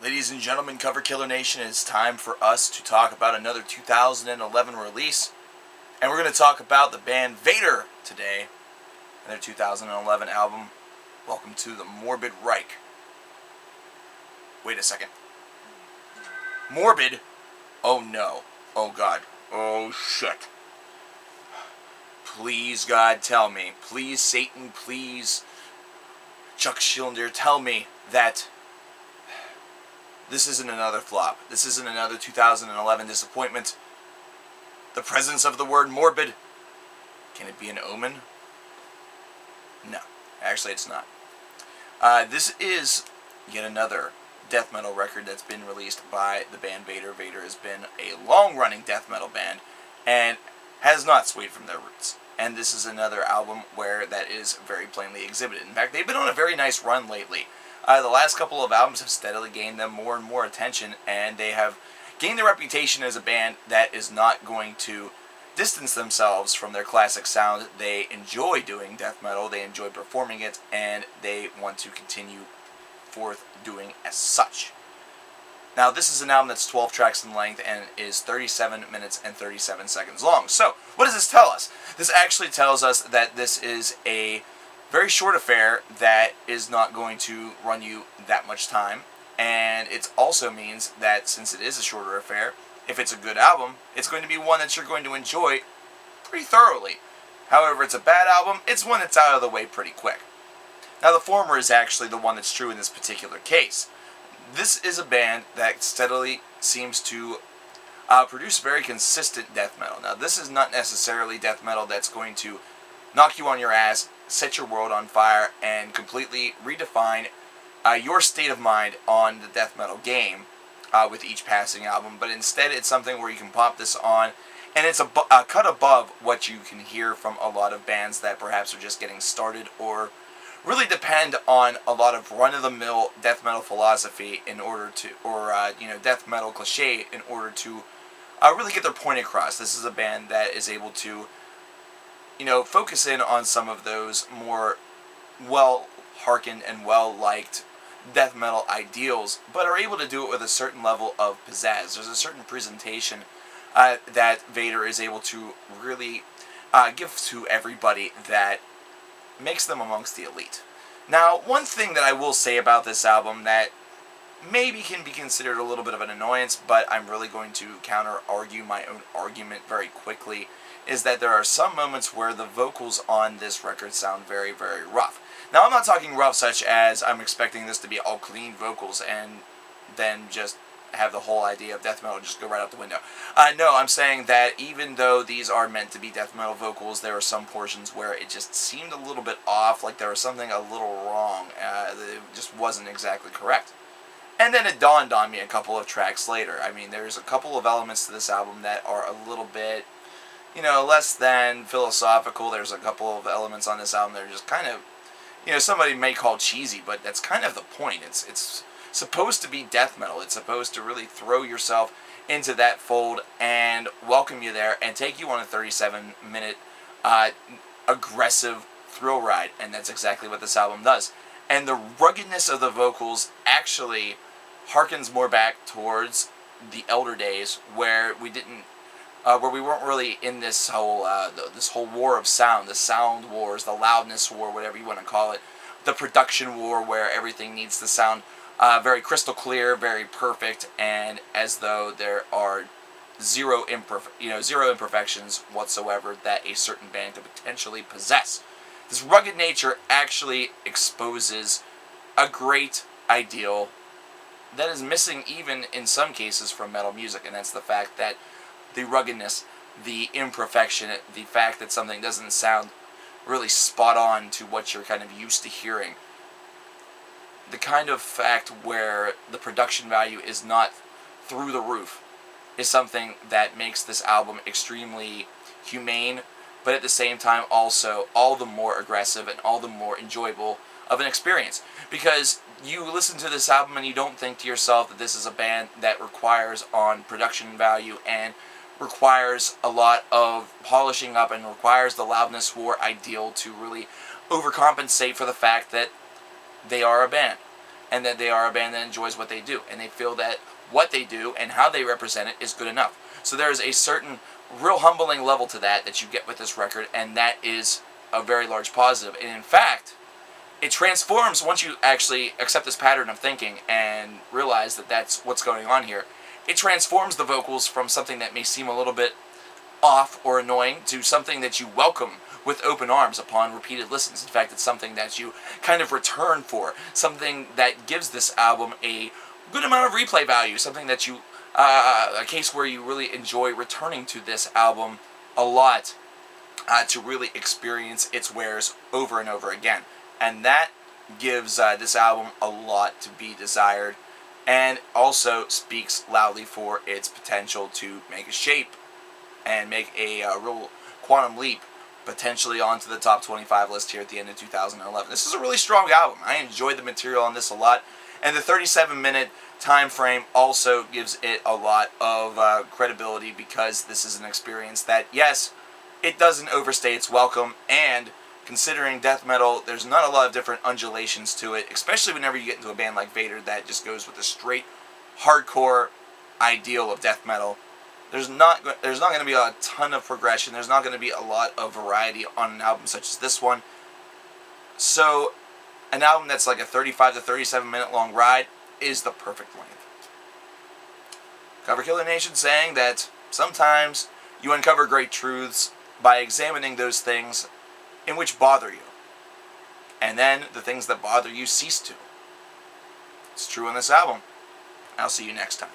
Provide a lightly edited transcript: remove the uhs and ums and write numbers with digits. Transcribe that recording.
Ladies and gentlemen, Cover Killer Nation, it's time for us to talk about another 2011 release. And we're going to talk about the band Vader today and their 2011 album, Welcome to the Morbid Reich. Wait a second. Morbid? Oh no. Oh God. Oh shit. Please God, tell me. Please Satan, please Chuck Schillinger, tell me that this isn't another flop. This isn't another 2011 disappointment. The presence of the word morbid. Can it be an omen? No. Actually, it's not. This is yet another death metal record that's been released by the band Vader. Vader has been a long-running death metal band and has not swayed from their roots. And this is another album where that is very plainly exhibited. In fact, they've been on a very nice run lately. The last couple of albums have steadily gained them more and more attention, and they have gained their reputation as a band that is not going to distance themselves from their classic sound. They enjoy doing death metal, they enjoy performing it, and they want to continue forth doing as such. Now, this is an album that's 12 tracks in length and is 37 minutes and 37 seconds long. So, what does this tell us? This actually tells us that this is a very short affair that is not going to run you that much time. And it also means that since it is a shorter affair, if it's a good album, it's going to be one that you're going to enjoy pretty thoroughly. However, it's a bad album, it's one that's out of the way pretty quick. Now, the former is actually the one that's true in this particular case. This is a band that steadily seems to produce very consistent death metal. Now, this is not necessarily death metal that's going to knock you on your ass, set your world on fire, and completely redefine your state of mind on the death metal game with each passing album. But instead, it's something where you can pop this on, and it's a cut above what you can hear from a lot of bands that perhaps are just getting started or really depend on a lot of run-of-the-mill death metal philosophy in order to, or death metal cliche in order to really get their point across. This is a band that is able to focus in on some of those more well-harkened and well-liked death metal ideals, but are able to do it with a certain level of pizzazz. There's a certain presentation that Vader is able to really give to everybody that makes them amongst the elite. Now, one thing that I will say about this album that maybe can be considered a little bit of an annoyance, but I'm really going to counter-argue my own argument very quickly, is that there are some moments where the vocals on this record sound very, very rough. Now, I'm not talking rough such as I'm expecting this to be all clean vocals and then just have the whole idea of death metal just go right out the window. No, I'm saying that even though these are meant to be death metal vocals, there are some portions where it just seemed a little bit off, like there was something a little wrong. It just wasn't exactly correct. And then it dawned on me a couple of tracks later. I mean, there's a couple of elements to this album that are a little bit less than philosophical. There's a couple of elements on this album that are just kind of, somebody may call cheesy, but that's kind of the point. It's supposed to be death metal. It's supposed to really throw yourself into that fold and welcome you there and take you on a 37-minute aggressive thrill ride, and that's exactly what this album does. And the ruggedness of the vocals actually harkens more back towards the elder days where we weren't really in this whole war of sound, the sound wars, the loudness war, whatever you want to call it, the production war where everything needs to sound very crystal clear, very perfect, and as though there are zero imperfections whatsoever that a certain band could potentially possess. This rugged nature actually exposes a great ideal that is missing even in some cases from metal music, and that's the fact that the ruggedness, the imperfection, the fact that something doesn't sound really spot on to what you're kind of used to hearing, the kind of fact where the production value is not through the roof is something that makes this album extremely humane, but at the same time also all the more aggressive and all the more enjoyable of an experience. Because you listen to this album and you don't think to yourself that this is a band that requires on production value and requires a lot of polishing up and requires the loudness war ideal to really overcompensate for the fact that they are a band. and that they are a band that enjoys what they do, and they feel that what they do and how they represent it is good enough. So there is a certain real humbling level to that you get with this record, and that is a very large positive. And in fact, it transforms once you actually accept this pattern of thinking and realize that that's what's going on here. It transforms the vocals from something that may seem a little bit off or annoying to something that you welcome with open arms upon repeated listens. In fact, it's something that you kind of return for, something that gives this album a good amount of replay value, something that you, a case where you really enjoy returning to this album a lot to really experience its wares over and over again. And that gives this album a lot to be desired, and also speaks loudly for its potential to make a shape and make a real quantum leap potentially onto the top 25 list here at the end of 2011. This is a really strong album. I enjoyed the material on this a lot, and the 37-minute time frame also gives it a lot of credibility, because this is an experience that, yes, it doesn't overstay its welcome, and considering death metal, there's not a lot of different undulations to it, especially whenever you get into a band like Vader that just goes with a straight hardcore ideal of death metal. There's not going to be a ton of progression. There's not going to be a lot of variety on an album such as this one. So an album that's like a 35 to 37 minute long ride is the perfect length. Coverkiller Nation saying that sometimes you uncover great truths by examining those things in which bother you, and then the things that bother you cease to. It's true on this album. I'll see you next time.